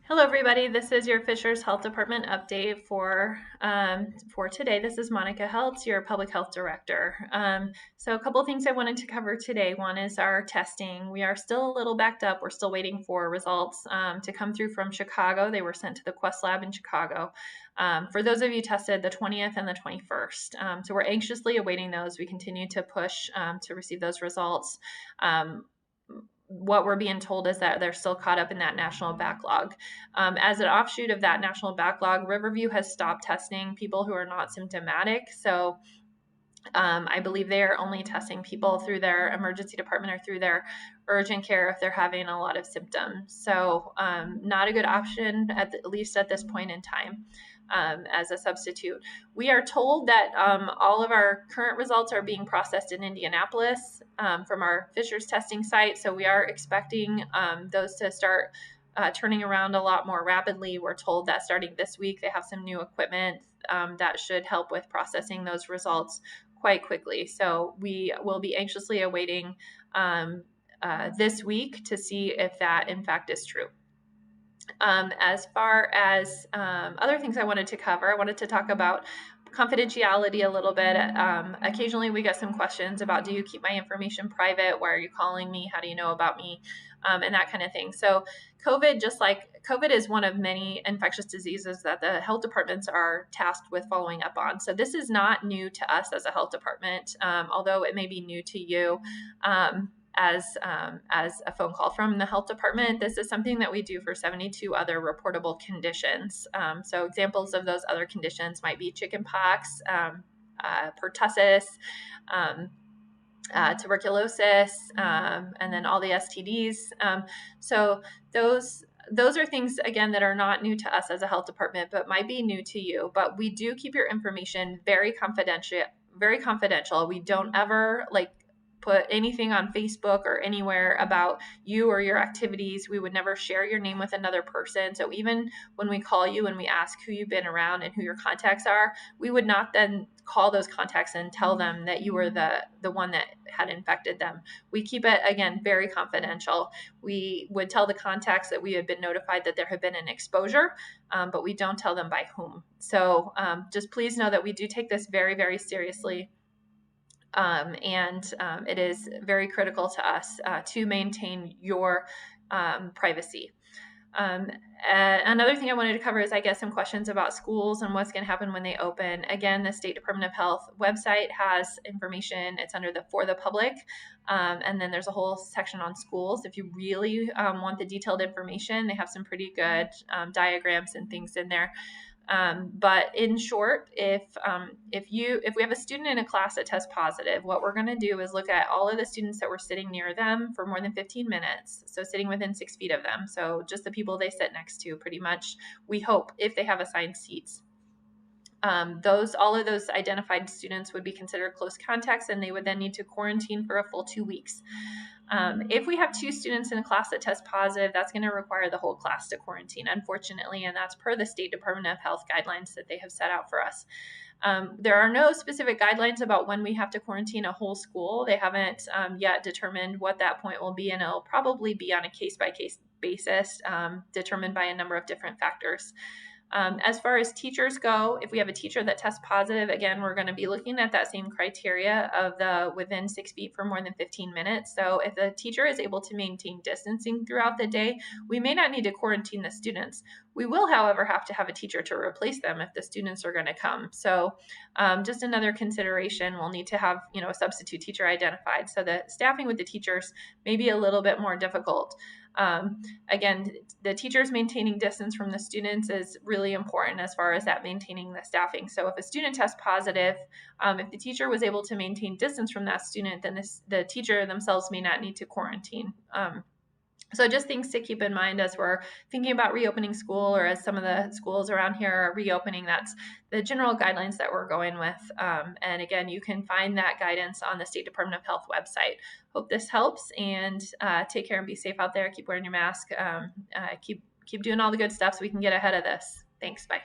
Hello, everybody. This is your Fishers Health Department update for today. This is Monica Heltz, your Public Health Director. So a couple of things I wanted to cover today. One is our testing. We are still a little backed up. We're still waiting for results to come through from Chicago. They were sent to the Quest Lab in Chicago. For those of you tested the 20th and the 21st. So we're anxiously awaiting those. We continue to push to receive those results. What we're being told is that they're still caught up in that national backlog. As an offshoot of that national backlog, Riverview has stopped testing people who are not symptomatic. So I believe they are only testing people through their emergency department or through their urgent care if they're having a lot of symptoms. So not a good option, at least at this point in time. As a substitute. We are told that all of our current results are being processed in Indianapolis from our Fishers testing site. So we are expecting those to start turning around a lot more rapidly. We're told that starting this week, they have some new equipment that should help with processing those results quite quickly. So we will be anxiously awaiting this week to see if that in fact is true. As far as other things I wanted to cover, I wanted to talk about confidentiality a little bit. Occasionally we get some questions about, do you keep my information private? Why are you calling me? How do you know about me? And that kind of thing. So COVID, just like COVID, is one of many infectious diseases that the health departments are tasked with following up on. So this is not new to us as a health department, although it may be new to you. As a phone call from the health department. This is something that we do for 72 other reportable conditions. So examples of those other conditions might be chickenpox, pertussis, tuberculosis, and then all the STDs. So those are things, again, that are not new to us as a health department, but might be new to you. But we do keep your information very confidential. We don't ever put anything on Facebook or anywhere about you or your activities. We would never share your name with another person. So even when we call you and we ask who you've been around and who your contacts are, we would not then call those contacts and tell them that you were the one that had infected them. We keep it, again, very confidential. We would tell the contacts that we had been notified that there had been an exposure, but we don't tell them by whom. So just please know that we do take this very, very seriously. And it is very critical to us to maintain your privacy. Another thing I wanted to cover is I get some questions about schools and what's going to happen when they open. Again, the State Department of Health website has information. It's under the For the Public. And then there's a whole section on schools. If you really want the detailed information, they have some pretty good diagrams and things in there. But in short, if we have a student in a class that tests positive, what we're going to do is look at all of the students that were sitting near them for more than 15 minutes. So sitting within 6 feet of them. So just the people they sit next to, pretty much, we hope, if they have assigned seats. All of those identified students would be considered close contacts, and they would then need to quarantine for a full 2 weeks. If we have 2 students in a class that test positive, that's going to require the whole class to quarantine, unfortunately, and that's per the State Department of Health guidelines that they have set out for us. There are no specific guidelines about when we have to quarantine a whole school. They haven't yet determined what that point will be, and it'll probably be on a case-by-case basis, determined by a number of different factors. As far as teachers go, if we have a teacher that tests positive, again, we're going to be looking at that same criteria of the within 6 feet for more than 15 minutes. So if the teacher is able to maintain distancing throughout the day, we may not need to quarantine the students. We will, however, have to have a teacher to replace them if the students are going to come. So just another consideration, we'll need to have a substitute teacher identified. So the staffing with the teachers may be a little bit more difficult. Again, the teachers maintaining distance from the students is really important as far as that maintaining the staffing. So if a student tests positive, if the teacher was able to maintain distance from that student, then the teacher themselves may not need to quarantine. So just things to keep in mind as we're thinking about reopening school, or as some of the schools around here are reopening. That's the general guidelines that we're going with. And again, you can find that guidance on the State Department of Health website. Hope this helps, and take care and be safe out there. Keep wearing your mask. Keep doing all the good stuff so we can get ahead of this. Thanks. Bye.